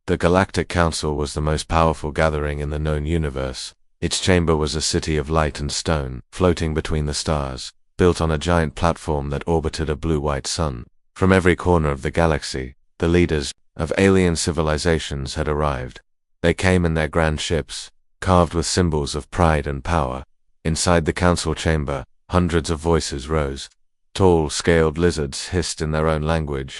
The Galactic Council was the most powerful gathering in the known universe. Its chamber was a city of light and stone, floating between the stars, built on a giant platform that orbited a blue-white sun. From every corner of the galaxy, the leaders of alien civilizations had arrived. They came in their grand ships, carved with symbols of pride and power. Inside the council chamber, hundreds of voices rose. Tall, scaled lizards hissed in their own language.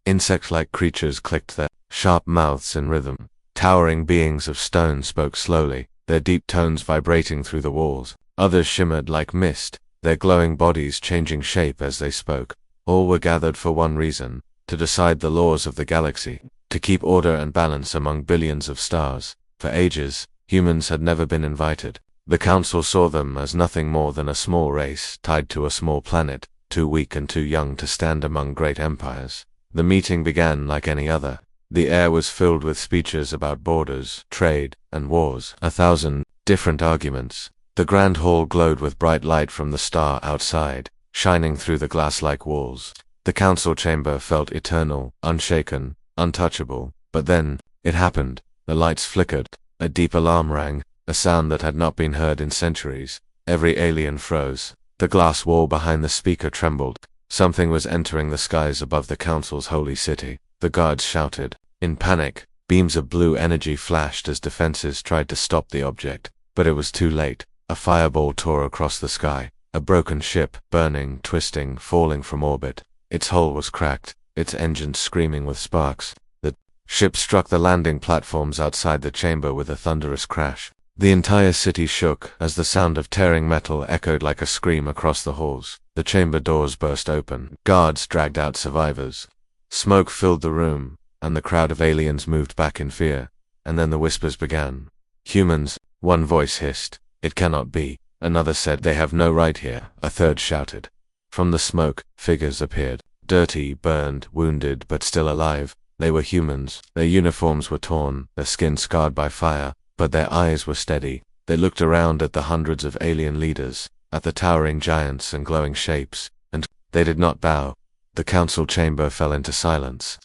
Insect-like creatures clicked their sharp mouths in rhythm. Towering beings of stone spoke slowly, their deep tones vibrating through the walls. Others shimmered like mist, their glowing bodies changing shape as they spoke. All were gathered for one reason: to decide the laws of the galaxy, to keep order and balance among billions of stars. For ages, humans had never been invited. The council saw them as nothing more than a small race tied to a small planet, too weak and too young to stand among great empires. The meeting began like any other. The air was filled with speeches about borders, trade, and wars. 1,000 different arguments. The grand hall glowed with bright light from the star outside, shining through the glass-like walls. The council chamber felt eternal, unshaken, untouchable. But then, it happened. The lights flickered. A deep alarm rang, a sound that had not been heard in centuries. Every alien froze. The glass wall behind the speaker trembled. Something was entering the skies above the council's holy city. The guards shouted. In panic, beams of blue energy flashed as defenses tried to stop the object. But it was too late. A fireball tore across the sky. A broken ship, burning, twisting, falling from orbit. Its hull was cracked, its engines screaming with sparks. The ship struck the landing platforms outside the chamber with a thunderous crash. The entire city shook as the sound of tearing metal echoed like a scream across the halls. The chamber doors burst open. Guards dragged out survivors. Smoke filled the room, and the crowd of aliens moved back in fear. And then the whispers began. Humans, one voice hissed. It cannot be. Another said they have no right here. A third shouted. From the smoke, figures appeared. Dirty, burned, wounded, but still alive. They were humans. Their uniforms were torn, their skin scarred by fire. But their eyes were steady. They looked around at the hundreds of alien leaders, at the towering giants and glowing shapes, and they did not bow. The council chamber fell into silence.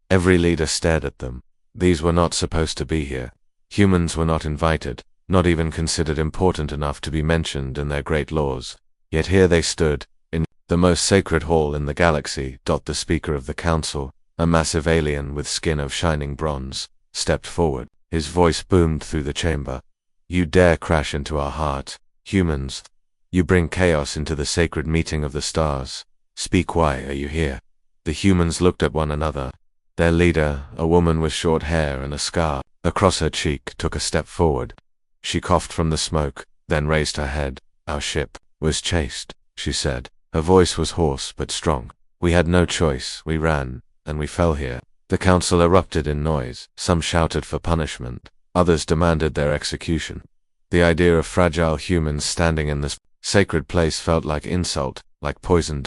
Every leader stared at them. These were not supposed to be here. Humans were not invited, not even considered important enough to be mentioned in their great laws. Yet here they stood, in the most sacred hall in the galaxy. The speaker of the council, a massive alien with skin of shining bronze, stepped forward. His voice boomed through the chamber. You dare crash into our heart, humans. You bring chaos into the sacred meeting of the stars. Speak, why are you here? The humans looked at one another. Their leader, a woman with short hair and a scar across her cheek, took a step forward. She coughed from the smoke, then raised her head. Our ship was chased, she said. Her voice was hoarse but strong. We had no choice. We ran, and we fell here. The council erupted in noise. Some shouted for punishment. Others demanded their execution. The idea of fragile humans standing in this sacred place felt like insult, like poison.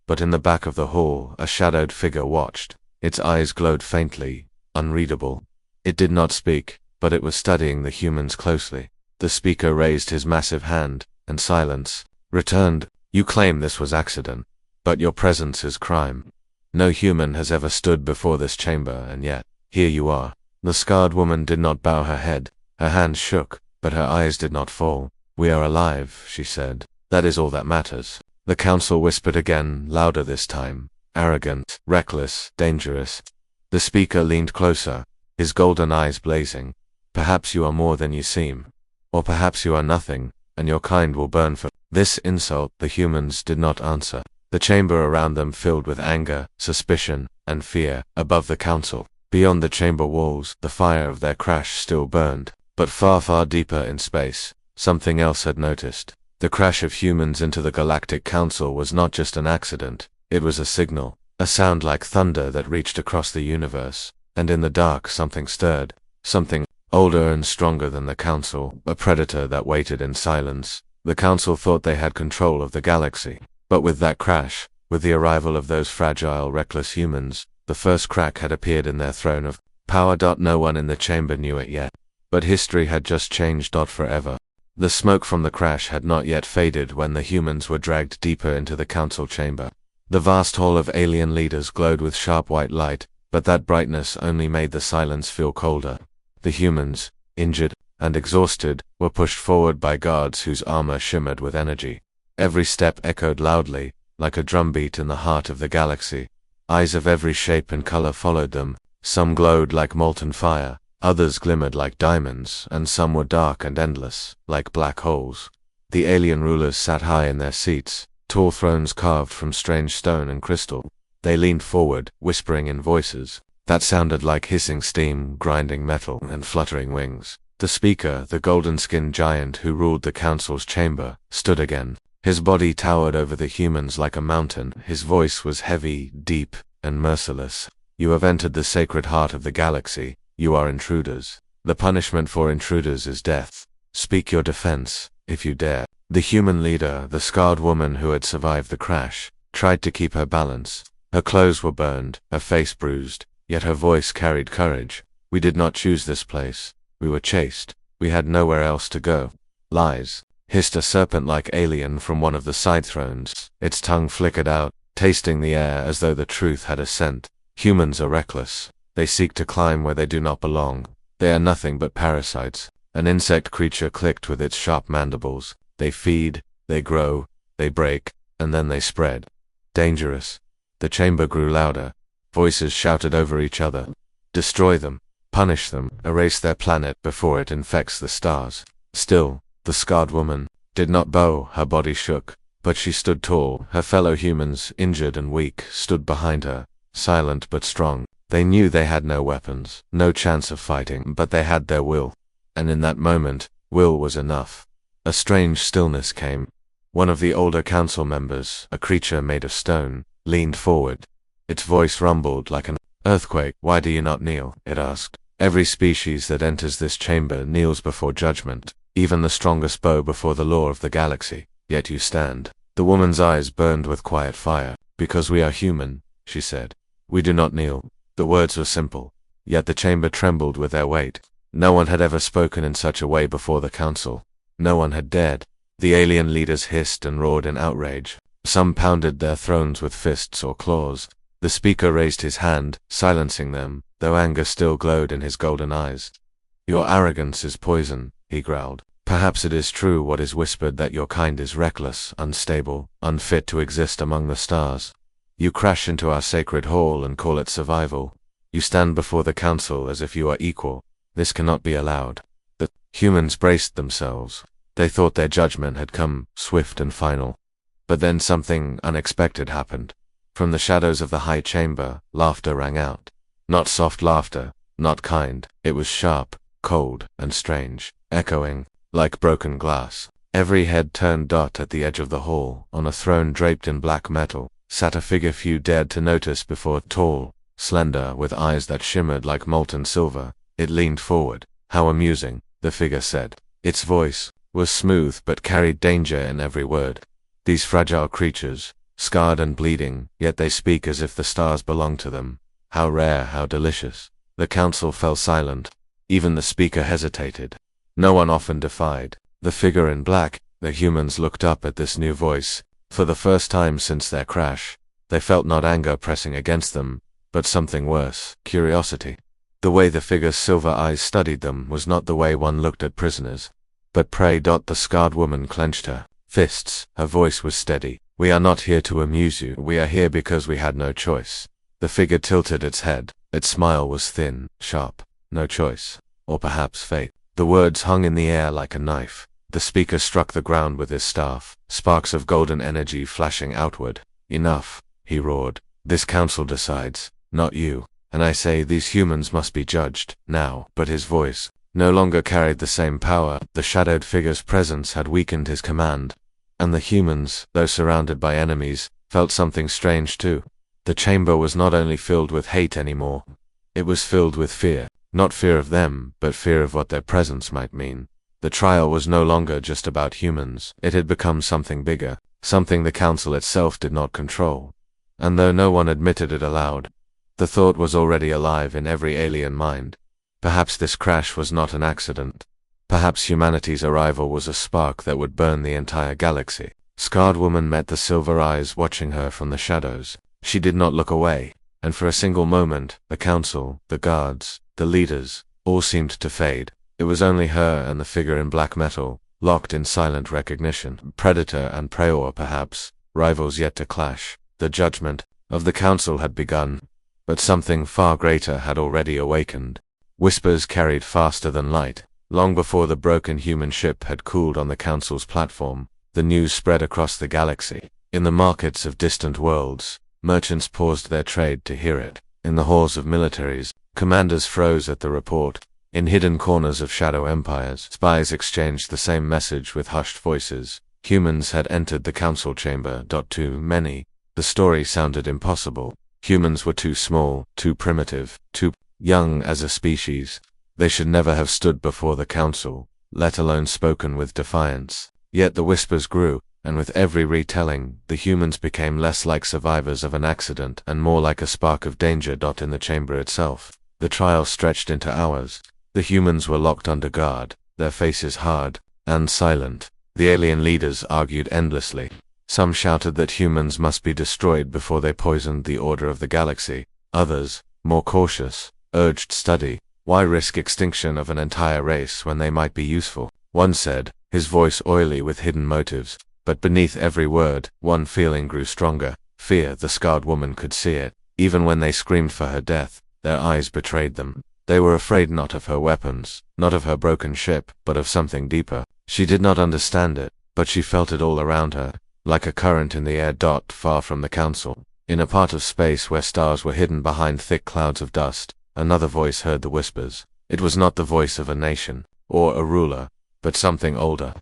But in the back of the hall, a shadowed figure watched. Its eyes glowed faintly, unreadable. It did not speak, but it was studying the humans closely. The speaker raised his massive hand, and silence returned. You claim this was accident, but your presence is crime. No human has ever stood before this chamber, and yet, here you are. The scarred woman did not bow her head. Her hands shook, but her eyes did not fall. We are alive, she said. That is all that matters. The council whispered again, louder this time. Arrogant, reckless, dangerous. The speaker leaned closer, his golden eyes blazing. Perhaps you are more than you seem. Or perhaps you are nothing, and your kind will burn for this insult. The humans did not answer. The chamber around them filled with anger, suspicion, and fear. Above the council, beyond the chamber walls, the fire of their crash still burned. But far, far deeper in space, something else had noticed. The crash of humans into the Galactic Council was not just an accident. It was a signal, a sound like thunder that reached across the universe. And in the dark something stirred. Something older and stronger than the council, a predator that waited in silence. The council thought they had control of the galaxy. But with that crash, with the arrival of those fragile, reckless humans, the first crack had appeared in their throne of power. No one in the chamber knew it yet. But history had just changed forever. The smoke from the crash had not yet faded when the humans were dragged deeper into the council chamber. The vast hall of alien leaders glowed with sharp white light, but that brightness only made the silence feel colder. The humans, injured and exhausted, were pushed forward by guards whose armor shimmered with energy. Every step echoed loudly, like a drumbeat in the heart of the galaxy. Eyes of every shape and color followed them. Some glowed like molten fire, others glimmered like diamonds, and some were dark and endless, like black holes. The alien rulers sat high in their seats, tall thrones carved from strange stone and crystal. They leaned forward, whispering in voices that sounded like hissing steam, grinding metal, and fluttering wings. The speaker, the golden-skinned giant who ruled the council's chamber, stood again. His body towered over the humans like a mountain. His voice was heavy, deep, and merciless. You have entered the sacred heart of the galaxy. You are intruders. The punishment for intruders is death. Speak your defense, if you dare. The human leader, the scarred woman who had survived the crash, tried to keep her balance. Her clothes were burned, her face bruised, yet her voice carried courage. We did not choose this place. We were chased. We had nowhere else to go. Lies, hissed a serpent-like alien from one of the side thrones. Its tongue flickered out, tasting the air as though the truth had a scent. Humans are reckless. They seek to climb where they do not belong. They are nothing but parasites. An insect creature clicked with its sharp mandibles. They feed, they grow, they break, and then they spread. Dangerous. The chamber grew louder. Voices shouted over each other. Destroy them. Punish them. Erase their planet before it infects the stars. Still, the scarred woman did not bow. Her body shook, but she stood tall. Her fellow humans, injured and weak, stood behind her, silent but strong. They knew they had no weapons, no chance of fighting, but they had their will. And in that moment, will was enough. A strange stillness came. One of the older council members, a creature made of stone, leaned forward. Its voice rumbled like an earthquake. Why do you not kneel? It asked. Every species that enters this chamber kneels before judgment, even the strongest bow before the law of the galaxy. Yet you stand. The woman's eyes burned with quiet fire. Because we are human, she said. We do not kneel. The words were simple, yet the chamber trembled with their weight. No one had ever spoken in such a way before the council. No one had dared. The alien leaders hissed and roared in outrage. Some pounded their thrones with fists or claws. The speaker raised his hand, silencing them, though anger still glowed in his golden eyes. Your arrogance is poison, he growled. Perhaps it is true what is whispered, that your kind is reckless, unstable, unfit to exist among the stars. You crash into our sacred hall and call it survival. You stand before the council as if you are equal. This cannot be allowed. The humans braced themselves. They thought their judgment had come, swift and final. But then something unexpected happened. From the shadows of the high chamber, laughter rang out. Not soft laughter, not kind. It was sharp, cold, and strange, echoing like broken glass. Every head turned. At the edge of the hall, on a throne draped in black metal, sat a figure few dared to notice before. Tall, slender, with eyes that shimmered like molten silver. It leaned forward. How amusing, the figure said. Its voice was smooth but carried danger in every word. These fragile creatures, scarred and bleeding, yet they speak as if the stars belong to them. How rare, how delicious. The council fell silent. Even the speaker hesitated. No one often defied. The figure in black, the humans looked up at this new voice. For the first time since their crash, they felt not anger pressing against them, but something worse, curiosity. The way the figure's silver eyes studied them was not the way one looked at prisoners, but prey. The scarred woman clenched her fists. Her voice was steady. We are not here to amuse you. We are here because we had no choice. The figure tilted its head. Its smile was thin, sharp. No choice. Or perhaps fate. The words hung in the air like a knife. The speaker struck the ground with his staff, sparks of golden energy flashing outward. Enough, he roared. This council decides, not you. And I say these humans must be judged, now. But his voice no longer carried the same power. The shadowed figure's presence had weakened his command. And the humans, though surrounded by enemies, felt something strange too. The chamber was not only filled with hate anymore. It was filled with fear. Not fear of them, but fear of what their presence might mean. The trial was no longer just about humans. It had become something bigger, something the council itself did not control. And though no one admitted it aloud, the thought was already alive in every alien mind. Perhaps this crash was not an accident. Perhaps humanity's arrival was a spark that would burn the entire galaxy. Scarred woman met the silver eyes watching her from the shadows. She did not look away. and for a single moment, the council, the guards, the leaders, all seemed to fade. It was only her and the figure in black metal, locked in silent recognition. Predator and prey, perhaps, rivals yet to clash. The judgment of the council had begun, but something far greater had already awakened. Whispers carried faster than light. Long before the broken human ship had cooled on the council's platform, the news spread across the galaxy. In the markets of distant worlds, merchants paused their trade to hear it. In the halls of militaries, commanders froze at the report. In hidden corners of shadow empires, spies exchanged the same message with hushed voices. Humans had entered the council chamber. Too many. The story sounded impossible. Humans were too small, too primitive, too young as a species. They should never have stood before the council, let alone spoken with defiance. Yet the whispers grew, and with every retelling, the humans became less like survivors of an accident and more like a spark of danger. In the chamber itself, the trial stretched into hours. The humans were locked under guard, their faces hard and silent. The alien leaders argued endlessly. Some shouted that humans must be destroyed before they poisoned the order of the galaxy. Others, more cautious, urged study. Why risk extinction of an entire race when they might be useful? One said, his voice oily with hidden motives. But beneath every word, one feeling grew stronger. Fear. The scarred woman could see it. Even when they screamed for her death, their eyes betrayed them. They were afraid not of her weapons, not of her broken ship, but of something deeper. She did not understand it, but she felt it all around her, like a current in the air. Far from the council, in a part of space where stars were hidden behind thick clouds of dust, another voice heard the whispers. It was not the voice of a nation, or a ruler, but something older.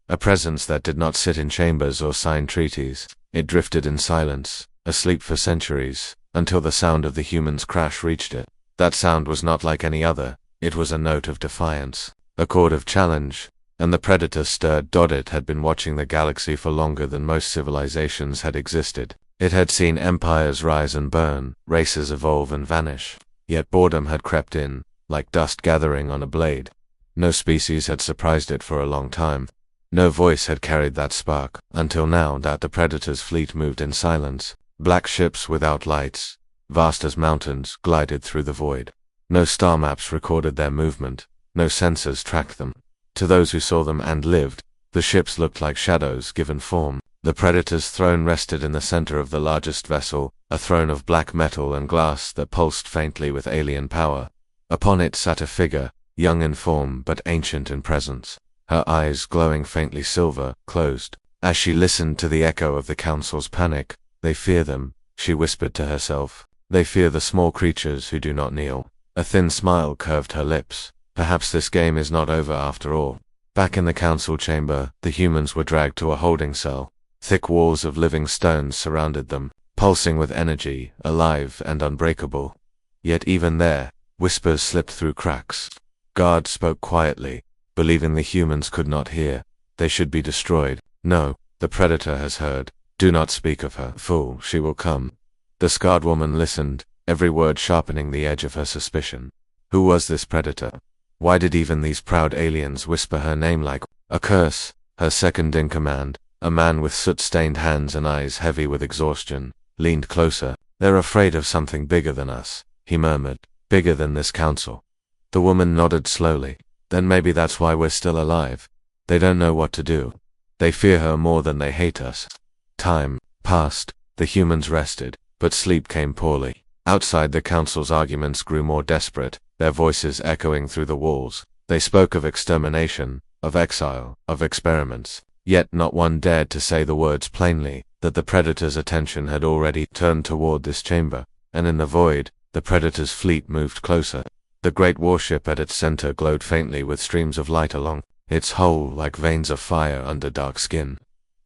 A presence that did not sit in chambers or sign treaties. It drifted in silence, asleep for centuries, until the sound of the human's crash reached it. That sound was not like any other. It was a note of defiance, a chord of challenge, and the predator stirred. It had been watching the galaxy for longer than most civilizations had existed. It had seen empires rise and burn, races evolve and vanish. Yet boredom had crept in, like dust gathering on a blade. No species had surprised it for a long time. No voice had carried that spark, until now that the predator's fleet moved in silence. Black ships without lights, vast as mountains, glided through the void. No star maps recorded their movement, no sensors tracked them. To those who saw them and lived, the ships looked like shadows given form. The predator's throne rested in the center of the largest vessel, a throne of black metal and glass that pulsed faintly with alien power. Upon it sat a figure, young in form but ancient in presence. Her eyes, glowing faintly silver, closed. As she listened to the echo of the council's panic, "They fear them," she whispered to herself. "They fear the small creatures who do not kneel." A thin smile curved her lips. Perhaps this game is not over after all. Back in the council chamber, the humans were dragged to a holding cell. Thick walls of living stones surrounded them, pulsing with energy, alive and unbreakable. Yet even there, whispers slipped through cracks. Guards spoke quietly, believing the humans could not hear. They should be destroyed. "No, the predator has heard. Do not speak of her. Fool, she will come." The scarred woman listened, every word sharpening the edge of her suspicion. Who was this predator? Why did even these proud aliens whisper her name like a curse? Her second in command, a man with soot-stained hands and eyes heavy with exhaustion, leaned closer. "They're afraid of something bigger than us," he murmured. "Bigger than this council." The woman nodded slowly. "Then maybe that's why we're still alive. They don't know what to do. They fear her more than they hate us." Time passed. The humans rested, but sleep came poorly. Outside, the council's arguments grew more desperate, their voices echoing through the walls. They spoke of extermination, of exile, of experiments. Yet not one dared to say the words plainly, that the predator's attention had already turned toward this chamber, and in the void, the predator's fleet moved closer. The great warship at its center glowed faintly with streams of light along its hull like veins of fire under dark skin.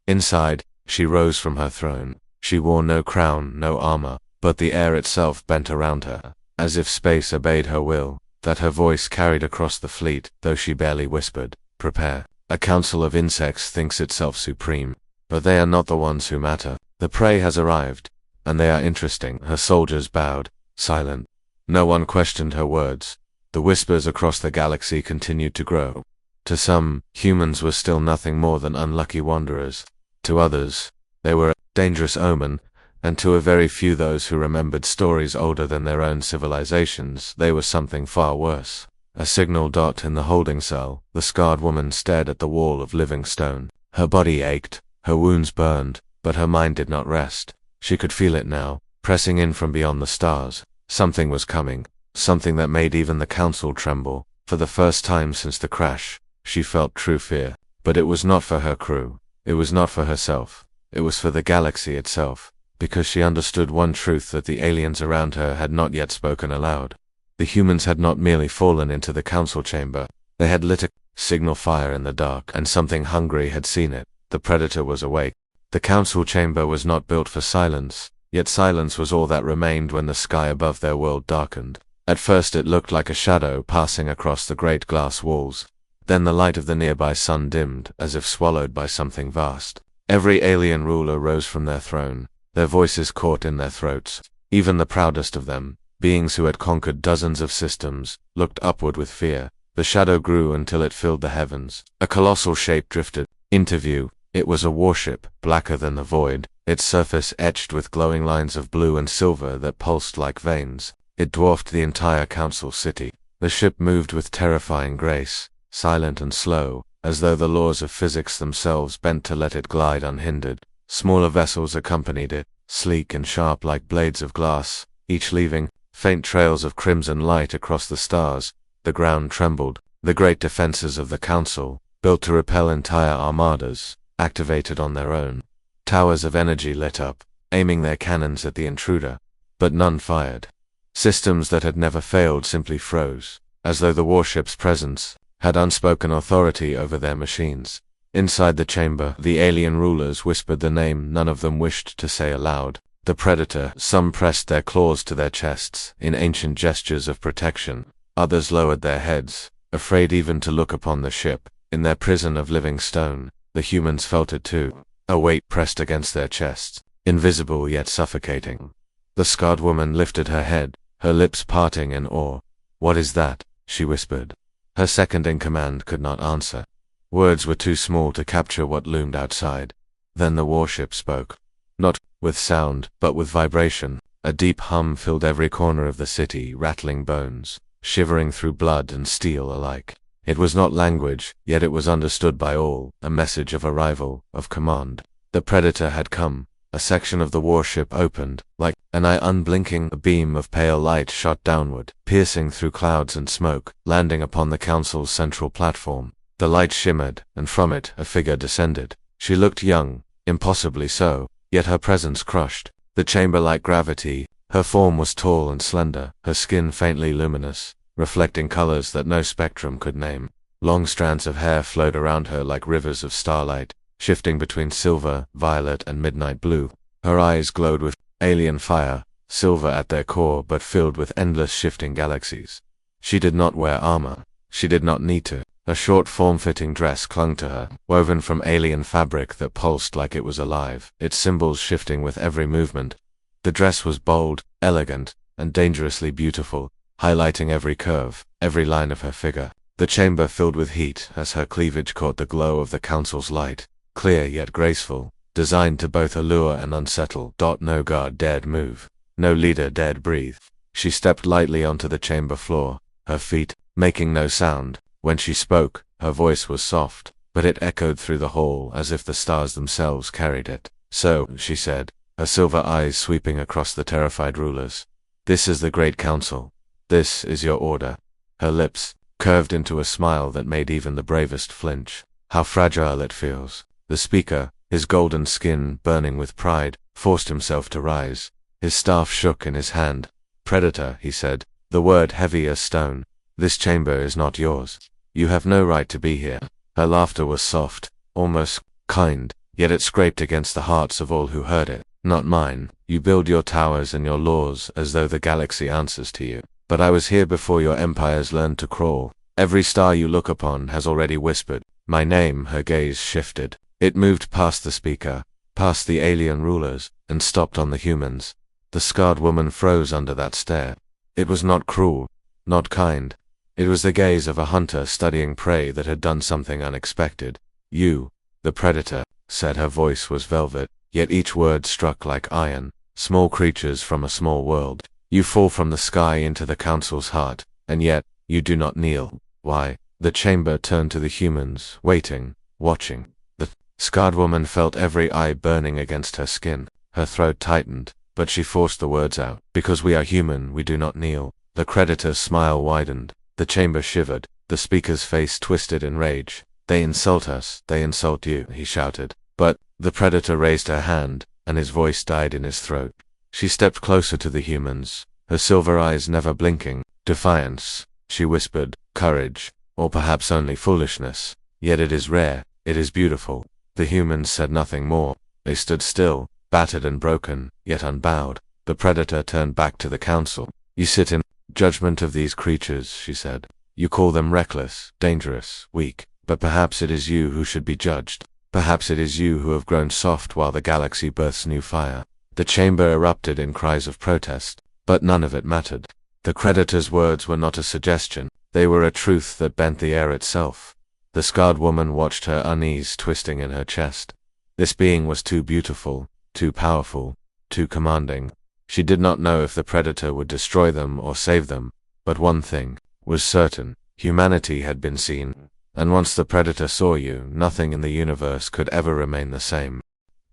Inside, she rose from her throne. She wore no crown, no armor, but the air itself bent around her, as if space obeyed her will, that her voice carried across the fleet, though she barely whispered. "Prepare. A council of insects thinks itself supreme, but they are not the ones who matter. The prey has arrived, and they are interesting." Her soldiers bowed, silent. No one questioned her words. The whispers across the galaxy continued to grow. To some, humans were still nothing more than unlucky wanderers. To others, they were a dangerous omen, and to a very few those who remembered stories older than their own civilizations, they were something far worse. A signal dot in the holding cell, the scarred woman stared at the wall of living stone. Her body ached, her wounds burned, but her mind did not rest. She could feel it now, pressing in from beyond the stars. Something was coming, something that made even the council tremble. For the first time since the crash, she felt true fear. But it was not for her crew, it was not for herself, it was for the galaxy itself, because she understood one truth that the aliens around her had not yet spoken aloud. The humans had not merely fallen into the council chamber, they had lit a signal fire in the dark, and something hungry had seen it. The predator was awake. The council chamber was not built for silence, yet silence was all that remained when the sky above their world darkened. At first it looked like a shadow passing across the great glass walls. Then the light of the nearby sun dimmed, as if swallowed by something vast. Every alien ruler rose from their throne, their voices caught in their throats. Even the proudest of them, beings who had conquered dozens of systems, looked upward with fear. The shadow grew until it filled the heavens. A colossal shape drifted into view. It was a warship, blacker than the void, its surface etched with glowing lines of blue and silver that pulsed like veins. It dwarfed the entire council city. The ship moved with terrifying grace, silent and slow, as though the laws of physics themselves bent to let it glide unhindered. Smaller vessels accompanied it, sleek and sharp like blades of glass, each leaving faint trails of crimson light across the stars. The ground trembled. The great defenses of the council, built to repel entire armadas, activated on their own. Towers of energy lit up, aiming their cannons at the intruder, but none fired. Systems that had never failed simply froze, as though the warship's presence had unspoken authority over their machines. Inside the chamber, the alien rulers whispered the name none of them wished to say aloud. The predator. Some pressed their claws to their chests, in ancient gestures of protection. Others lowered their heads, afraid even to look upon the ship. In their prison of living stone, the humans felt it too. A weight pressed against their chests, invisible yet suffocating. The scarred woman lifted her head, her lips parting in awe. "What is that?" she whispered. Her second-in-command could not answer. Words were too small to capture what loomed outside. Then the warship spoke. Not with sound, but with vibration. A deep hum filled every corner of the city, rattling bones, shivering through blood and steel alike. It was not language, yet it was understood by all, a message of arrival, of command. The predator had come. A section of the warship opened, like an eye unblinking. A beam of pale light shot downward, piercing through clouds and smoke, landing upon the council's central platform. The light shimmered, and from it a figure descended. She looked young, impossibly so, yet her presence crushed the chamber like gravity. Her form was tall and slender, her skin faintly luminous, reflecting colors that no spectrum could name. Long strands of hair flowed around her like rivers of starlight, shifting between silver, violet, and midnight blue. Her eyes glowed with alien fire, silver at their core but filled with endless shifting galaxies. She did not wear armor. She did not need to. A short form-fitting dress clung to her, woven from alien fabric that pulsed like it was alive, its symbols shifting with every movement. The dress was bold, elegant, and dangerously beautiful, highlighting every curve, every line of her figure. The chamber filled with heat as her cleavage caught the glow of the council's light, clear yet graceful, designed to both allure and unsettle. No guard dared move. No leader dared breathe. She stepped lightly onto the chamber floor, her feet making no sound. When she spoke, her voice was soft, but it echoed through the hall as if the stars themselves carried it. "So," she said, her silver eyes sweeping across the terrified rulers. "This is the Great Council. This is your order." Her lips curved into a smile that made even the bravest flinch. "How fragile it feels." The speaker, his golden skin burning with pride, forced himself to rise. His staff shook in his hand. "Predator," he said, the word heavy as stone. "This chamber is not yours. You have no right to be here." Her laughter was soft, almost kind, yet it scraped against the hearts of all who heard it. "Not mine. You build your towers and your laws as though the galaxy answers to you. But I was here before your empires learned to crawl. Every star you look upon has already whispered my name." Her gaze shifted. It moved past the speaker, past the alien rulers, and stopped on the humans. The scarred woman froze under that stare. It was not cruel, not kind. It was the gaze of a hunter studying prey that had done something unexpected. "You, the predator," said. Her voice was velvet, yet each word struck like iron. small creatures from a small world. You fall from the sky into the council's heart, and yet, you do not kneel. Why? The chamber turned to the humans, waiting, watching. The scarred woman felt every eye burning against her skin. Her throat tightened, but she forced the words out. Because we are human, we do not kneel. The creditor's smile widened. The chamber shivered. The speaker's face twisted in rage. They insult us, they insult you, he shouted. But the predator raised her hand, and his voice died in his throat. She stepped closer to the humans, her silver eyes never blinking. Defiance, she whispered, courage, or perhaps only foolishness. Yet it is rare, it is beautiful. The humans said nothing more. They stood still, battered and broken, yet unbowed. The predator turned back to the council. You sit in judgment of these creatures, she said. You call them reckless, dangerous, weak. But perhaps it is you who should be judged. Perhaps it is you who have grown soft while the galaxy births new fire. The chamber erupted in cries of protest, but none of it mattered. The creditor's words were not a suggestion. They were a truth that bent the air itself. The scarred woman watched her unease twisting in her chest. This being was too beautiful, too powerful, too commanding. She did not know if the predator would destroy them or save them, but one thing was certain: humanity had been seen. And once the predator saw you, nothing in the universe could ever remain the same.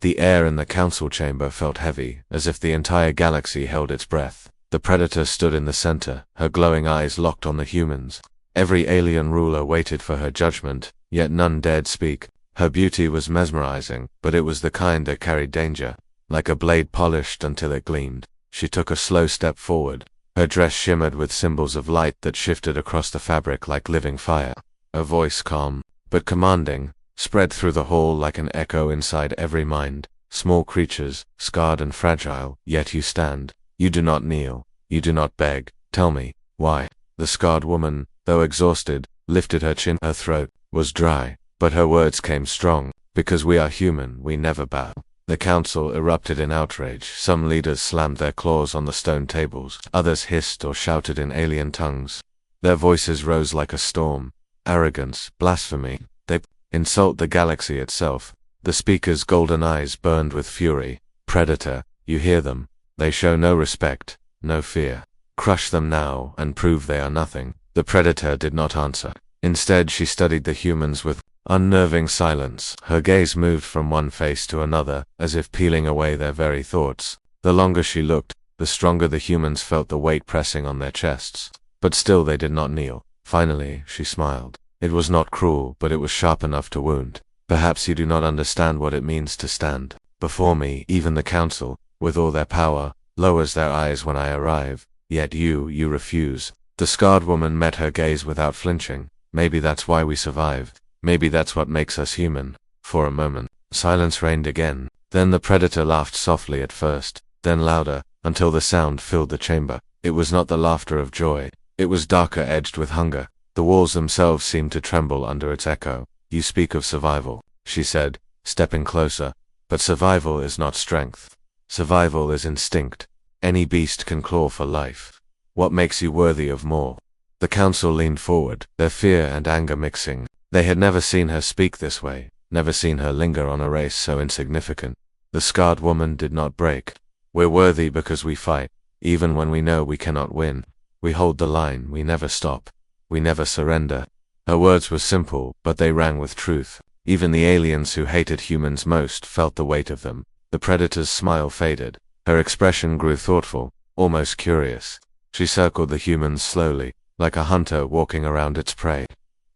The air in the council chamber felt heavy, as if the entire galaxy held its breath. The predator stood in the center, her glowing eyes locked on the humans. Every alien ruler waited for her judgment, yet none dared speak. Her beauty was mesmerizing, but it was the kind that carried danger. Like a blade polished until it gleamed, she took a slow step forward. Her dress shimmered with symbols of light that shifted across the fabric like living fire. Her voice, calm but commanding, spread through the hall like an echo inside every mind. Small creatures, scarred and fragile, yet you stand. You do not kneel. You do not beg. Tell me, why? The scarred woman, though exhausted, lifted her chin. Her throat was dry, but her words came strong. Because we are human, we never bow. The council erupted in outrage. Some leaders slammed their claws on the stone tables. Others hissed or shouted in alien tongues. Their voices rose like a storm. Arrogance, blasphemy. They insult the galaxy itself. The speaker's golden eyes burned with fury. Predator, you hear them. They show no respect, no fear. Crush them now and prove they are nothing. The predator did not answer. Instead, she studied the humans with unnerving silence. Her gaze moved from one face to another, as if peeling away their very thoughts. The longer she looked, the stronger the humans felt the weight pressing on their chests. But still they did not kneel. Finally, she smiled. It was not cruel, but it was sharp enough to wound. Perhaps you do not understand what it means to stand before me. Even the council, with all their power, lowers their eyes when I arrive. Yet you refuse. The scarred woman met her gaze without flinching. Maybe that's why we survive. Maybe that's what makes us human. For a moment, silence reigned again. Then the predator laughed softly at first, then louder, until the sound filled the chamber. It was not the laughter of joy. It was darker, edged with hunger. The walls themselves seemed to tremble under its echo. You speak of survival, she said, stepping closer. But survival is not strength. Survival is instinct. Any beast can claw for life. What makes you worthy of more? The council leaned forward, their fear and anger mixing. They had never seen her speak this way, never seen her linger on a race so insignificant. The scarred woman did not break. We're worthy because we fight, even when we know we cannot win. We hold the line, we never stop. We never surrender. Her words were simple, but they rang with truth. Even the aliens who hated humans most felt the weight of them. The predator's smile faded. Her expression grew thoughtful, almost curious. She circled the humans slowly, like a hunter walking around its prey.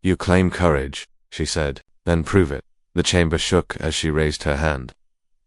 You claim courage, she said, then prove it. The chamber shook as she raised her hand.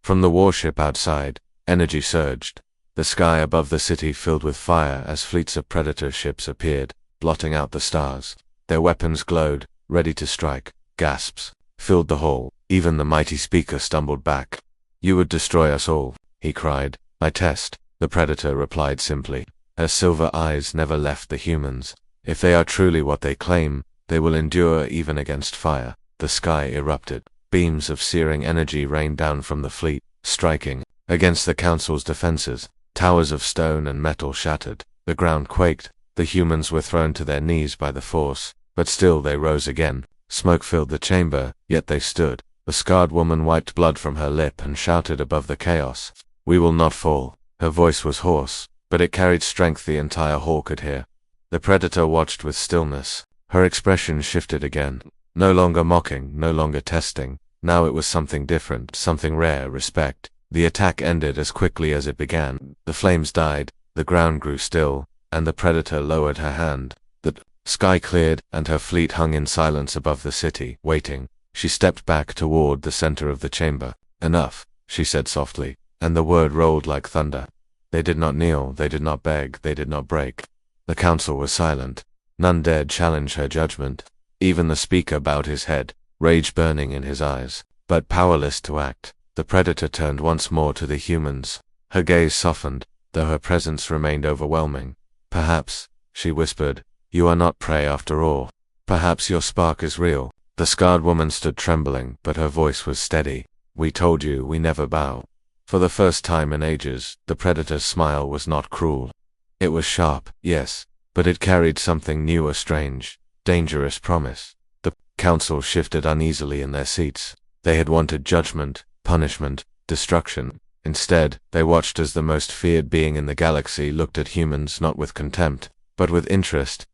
From the warship outside, energy surged. The sky above the city filled with fire as fleets of predator ships appeared, blotting out the stars. Their weapons glowed, ready to strike. Gasps filled the hall. Even the mighty speaker stumbled back. You would destroy us all, he cried. I test, the predator replied simply. Her silver eyes never left the humans. If they are truly what they claim, they will endure even against fire. The sky erupted. Beams of searing energy rained down from the fleet, striking against the council's defenses. Towers of stone and metal shattered. The ground quaked. The humans were thrown to their knees by the force, but still they rose again. Smoke filled the chamber, yet they stood. The scarred woman wiped blood from her lip and shouted above the chaos. We will not fall. Her voice was hoarse, but it carried strength the entire hall could hear. The predator watched with stillness. Her expression shifted again. No longer mocking, no longer testing. Now it was something different, something rare, respect. The attack ended as quickly as it began. The flames died, the ground grew still, and the predator lowered her hand. The sky cleared, and her fleet hung in silence above the city, waiting. She stepped back toward the center of the chamber. "Enough," she said softly, and the word rolled like thunder. They did not kneel, they did not beg, they did not break. The council was silent. None dared challenge her judgment. Even the speaker bowed his head, rage burning in his eyes, but powerless to act. The predator turned once more to the humans. Her gaze softened, though her presence remained overwhelming. "Perhaps," she whispered, "you are not prey after all. Perhaps your spark is real." The scarred woman stood trembling, but her voice was steady. "We told you, we never bow." For the first time in ages, the predator's smile was not cruel. It was sharp, yes, but it carried something new, a strange, dangerous promise. The council shifted uneasily in their seats. They had wanted judgment, punishment, destruction. Instead, they watched as the most feared being in the galaxy looked at humans not with contempt, but with interest.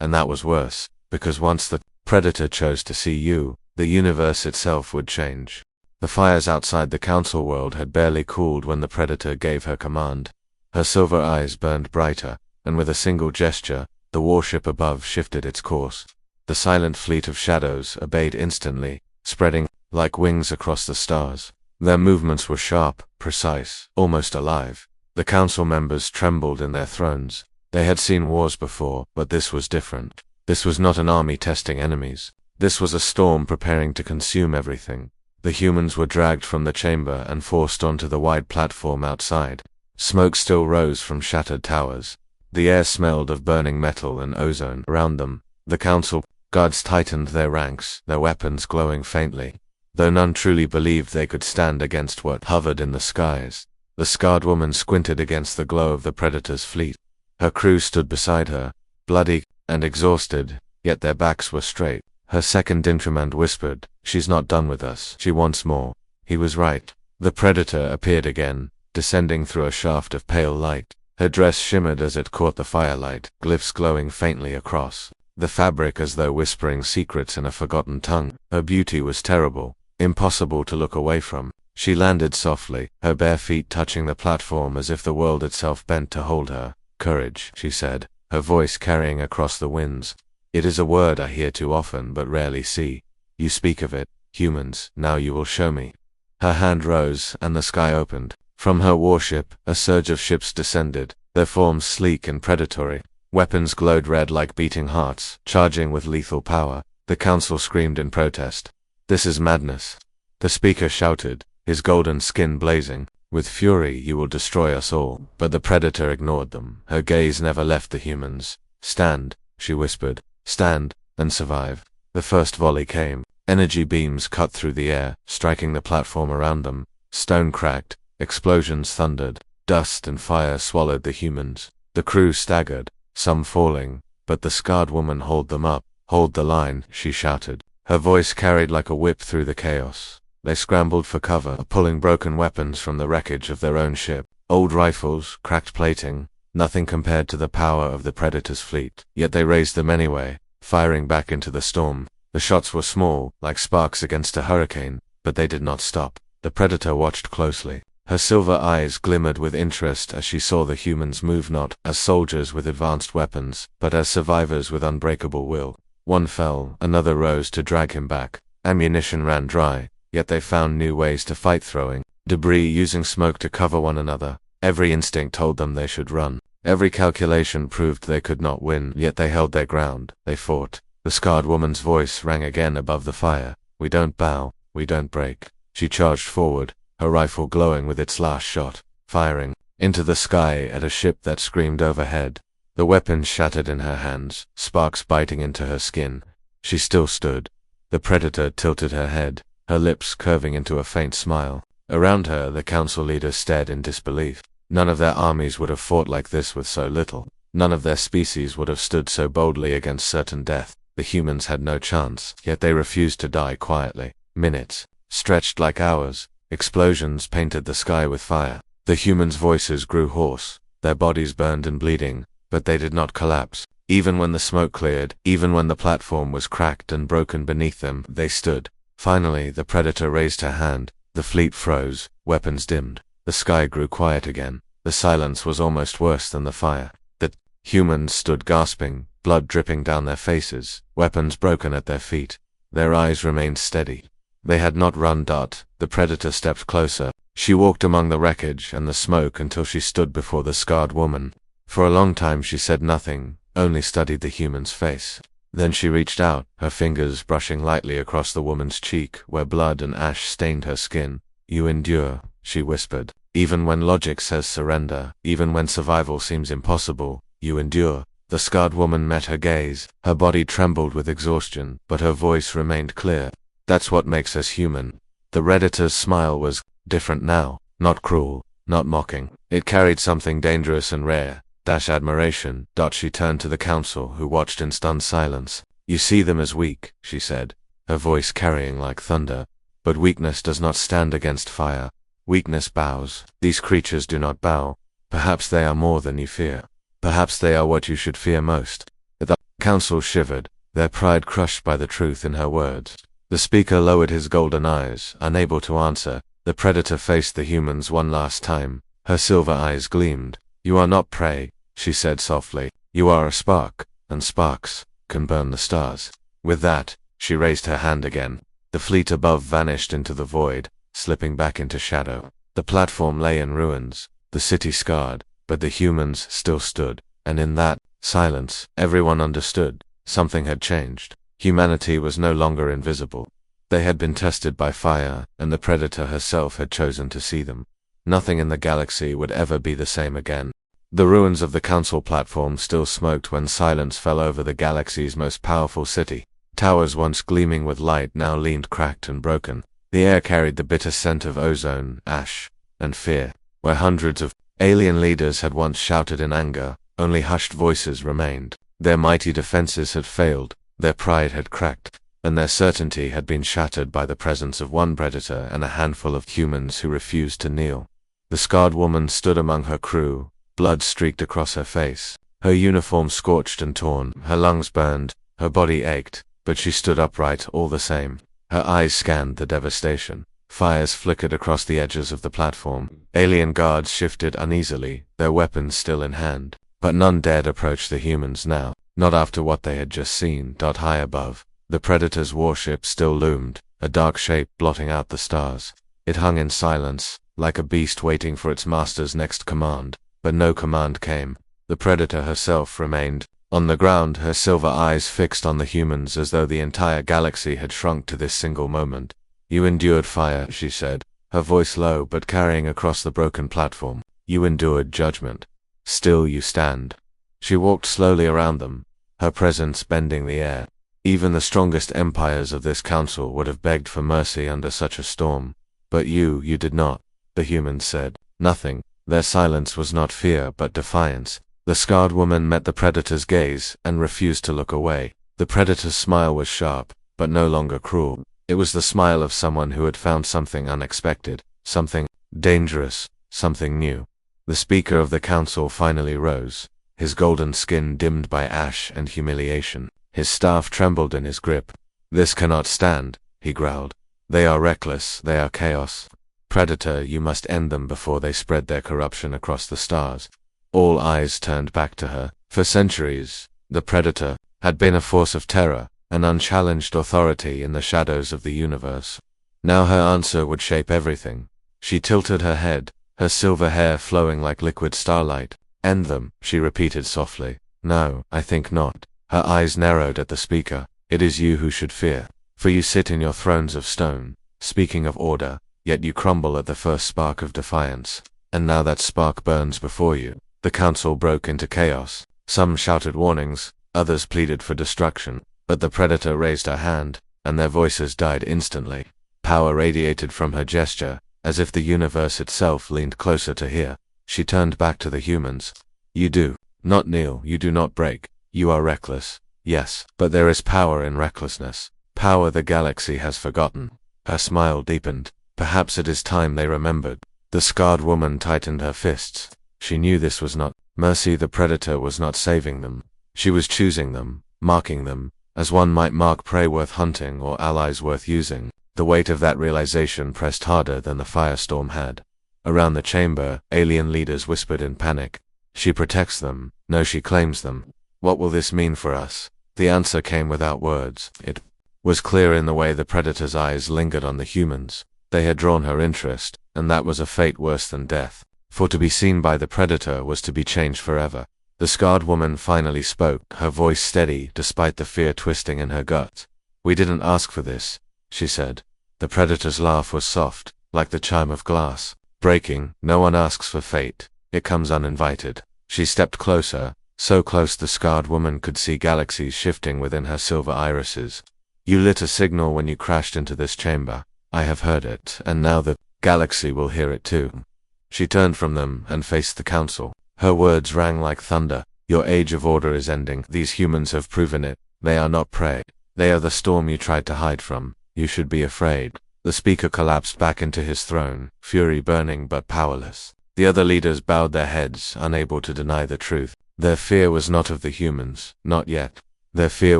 And that was worse, because once the predator chose to see you, the universe itself would change. The fires outside the council world had barely cooled when the predator gave her command. Her silver eyes burned brighter, and with a single gesture, the warship above shifted its course. The silent fleet of shadows obeyed instantly, spreading like wings across the stars. Their movements were sharp, precise, almost alive. The council members trembled in their thrones. They had seen wars before, but this was different. This was not an army testing enemies. This was a storm preparing to consume everything. The humans were dragged from the chamber and forced onto the wide platform outside. Smoke still rose from shattered towers. The air smelled of burning metal and ozone around them. The council guards tightened their ranks, their weapons glowing faintly, though none truly believed they could stand against what hovered in the skies. The scarred woman squinted against the glow of the predator's fleet. Her crew stood beside her, bloody and exhausted, yet their backs were straight. Her second in command whispered, "She's not done with us. She wants more." He was right. The predator appeared again, descending through a shaft of pale light. Her dress shimmered as it caught the firelight, glyphs glowing faintly across the fabric as though whispering secrets in a forgotten tongue. Her beauty was terrible, impossible to look away from. She landed softly, her bare feet touching the platform as if the world itself bent to hold her. "Courage," she said, her voice carrying across the winds. "It is a word I hear too often but rarely see. You speak of it, humans, now you will show me." Her hand rose, and the sky opened. From her warship, a surge of ships descended, their forms sleek and predatory. Weapons glowed red like beating hearts, charging with lethal power. The council screamed in protest. "This is madness." The speaker shouted, his golden skin blazing. "With fury you will destroy us all." But the predator ignored them. Her gaze never left the humans. "Stand," she whispered. "Stand, and survive." The first volley came. Energy beams cut through the air, striking the platform around them. Stone cracked, explosions thundered, dust and fire swallowed the humans. The crew staggered, some falling, but the scarred woman hauled them up. "Hold the line," she shouted. Her voice carried like a whip through the chaos. They scrambled for cover, pulling broken weapons from the wreckage of their own ship. Old rifles, cracked plating, nothing compared to the power of the Predator's fleet. Yet they raised them anyway, firing back into the storm. The shots were small, like sparks against a hurricane, but they did not stop. The Predator watched closely. Her silver eyes glimmered with interest as she saw the humans move not as soldiers with advanced weapons, but as survivors with unbreakable will. One fell, another rose to drag him back. Ammunition ran dry, yet they found new ways to fight, throwing debris, using smoke to cover one another. Every instinct told them they should run. Every calculation proved they could not win, yet they held their ground. They fought. The scarred woman's voice rang again above the fire. "We don't bow, we don't break." She charged forward, her rifle glowing with its last shot, firing into the sky at a ship that screamed overhead. The weapon shattered in her hands, sparks biting into her skin. She still stood. The Predator tilted her head, her lips curving into a faint smile. Around her, the council leaders stared in disbelief. None of their armies would have fought like this with so little. None of their species would have stood so boldly against certain death. The humans had no chance, yet they refused to die quietly. Minutes stretched like hours. Explosions painted the sky with fire. The humans' voices grew hoarse, their bodies burned and bleeding, but they did not collapse. Even when the smoke cleared, even when the platform was cracked and broken beneath them, they stood. Finally, the Predator raised her hand. The fleet froze, weapons dimmed. The sky grew quiet again. The silence was almost worse than the fire. The humans stood gasping, blood dripping down their faces, weapons broken at their feet. Their eyes remained steady. They had not run. The Predator stepped closer. She walked among the wreckage and the smoke until she stood before the scarred woman. For a long time she said nothing, only studied the human's face. Then she reached out, her fingers brushing lightly across the woman's cheek, where blood and ash stained her skin. "You endure," she whispered. "Even when logic says surrender, even when survival seems impossible, you endure." The scarred woman met her gaze. Her body trembled with exhaustion, but her voice remained clear. "That's what makes us human." The Redditor's smile was different now, not cruel, not mocking. It carried something dangerous and rare. Admiration. She turned to the council, who watched in stunned silence. "You see them as weak," she said, her voice carrying like thunder. "But weakness does not stand against fire. Weakness bows. These creatures do not bow. Perhaps they are more than you fear. Perhaps they are what you should fear most." The council shivered, their pride crushed by the truth in her words. The speaker lowered his golden eyes, unable to answer. The Predator faced the humans one last time. Her silver eyes gleamed. "You are not prey," she said softly. "You are a spark, and sparks can burn the stars." With that, she raised her hand again. The fleet above vanished into the void, slipping back into shadow. The platform lay in ruins, the city scarred, but the humans still stood. And in that silence, everyone understood. Something had changed. Humanity was no longer invisible. They had been tested by fire, and the Predator herself had chosen to see them. Nothing in the galaxy would ever be the same again. The ruins of the council platform still smoked when silence fell over the galaxy's most powerful city. Towers once gleaming with light now leaned cracked and broken. The air carried the bitter scent of ozone, ash, and fear. Where hundreds of alien leaders had once shouted in anger, only hushed voices remained. Their mighty defenses had failed, their pride had cracked, and their certainty had been shattered by the presence of one Predator and a handful of humans who refused to kneel. The scarred woman stood among her crew, blood streaked across her face. Her uniform scorched and torn, her lungs burned, her body ached, but she stood upright all the same. Her eyes scanned the devastation. Fires flickered across the edges of the platform. Alien guards shifted uneasily, their weapons still in hand. But none dared approach the humans now, not after what they had just seen. High above, the Predator's warship still loomed, a dark shape blotting out the stars. It hung in silence, like a beast waiting for its master's next command. But no command came. The Predator herself remained on the ground, her silver eyes fixed on the humans as though the entire galaxy had shrunk to this single moment. "You endured fire," she said, her voice low but carrying across the broken platform. "You endured judgment. Still you stand." She walked slowly around them, her presence bending the air. Even the strongest empires of this council would have begged for mercy under such a storm. "But you did not," the humans said. Nothing. Their silence was not fear but defiance. The scarred woman met the Predator's gaze and refused to look away. The Predator's smile was sharp, but no longer cruel. It was the smile of someone who had found something unexpected, something dangerous, something new. The speaker of the council finally rose, his golden skin dimmed by ash and humiliation. His staff trembled in his grip. "This cannot stand," he growled. "They are reckless, they are chaos. Predator, you must end them before they spread their corruption across the stars." All eyes turned back to her. For centuries, the Predator had been a force of terror, an unchallenged authority in the shadows of the universe. Now her answer would shape everything. She tilted her head, her silver hair flowing like liquid starlight. "End them," she repeated softly. "No, I think not." Her eyes narrowed at the speaker. "It is you who should fear, for you sit in your thrones of stone, speaking of order, yet you crumble at the first spark of defiance. And now that spark burns before you." The council broke into chaos. Some shouted warnings, others pleaded for destruction. But the Predator raised her hand, and their voices died instantly. Power radiated from her gesture, as if the universe itself leaned closer to hear. She turned back to the humans. "You do not kneel, you do not break. You are reckless, yes, but there is power in recklessness. Power the galaxy has forgotten." Her smile deepened. Perhaps it is time they remembered. The scarred woman tightened her fists. She knew this was not mercy. The predator was not saving them. She was choosing them, marking them, as one might mark prey worth hunting or allies worth using. The weight of that realization pressed harder than the firestorm had. Around the chamber, alien leaders whispered in panic. She protects them. No, she claims them. What will this mean for us? The answer came without words. It was clear in the way the predator's eyes lingered on the humans. They had drawn her interest, and that was a fate worse than death. For to be seen by the predator was to be changed forever. The scarred woman finally spoke, her voice steady despite the fear twisting in her gut. "We didn't ask for this," she said. The predator's laugh was soft, like the chime of glass, breaking. "No one asks for fate. It comes uninvited." She stepped closer, so close the scarred woman could see galaxies shifting within her silver irises. "You lit a signal when you crashed into this chamber. I have heard it, and now the galaxy will hear it too." She turned from them and faced the council. Her words rang like thunder. "Your age of order is ending. These humans have proven it. They are not prey. They are the storm you tried to hide from. You should be afraid." The speaker collapsed back into his throne, fury burning but powerless. The other leaders bowed their heads, unable to deny the truth. Their fear was not of the humans, not yet. Their fear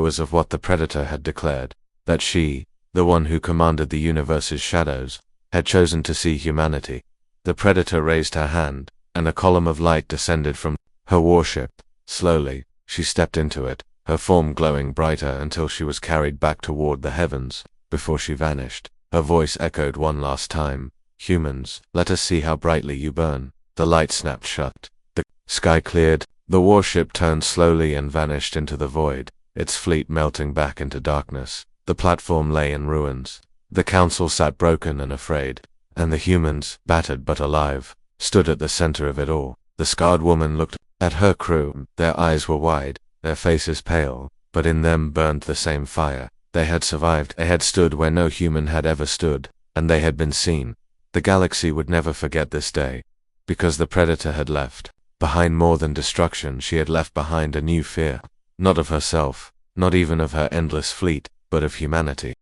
was of what the predator had declared, that she, the one who commanded the universe's shadows, had chosen to see humanity. The predator raised her hand, and a column of light descended from her warship. Slowly, she stepped into it, her form glowing brighter until she was carried back toward the heavens. Before she vanished, her voice echoed one last time. "Humans, let us see how brightly you burn." The light snapped shut. The sky cleared. The warship turned slowly and vanished into the void, its fleet melting back into darkness. The platform lay in ruins. The council sat broken and afraid, and the humans, battered but alive, stood at the center of it all. The scarred woman looked at her crew. Their eyes were wide, their faces pale, but in them burned the same fire. They had survived. They had stood where no human had ever stood, and they had been seen. The galaxy would never forget this day, because the predator had left behind more than destruction. She had left behind a new fear, not of herself, not even of her endless fleet, but of humanity.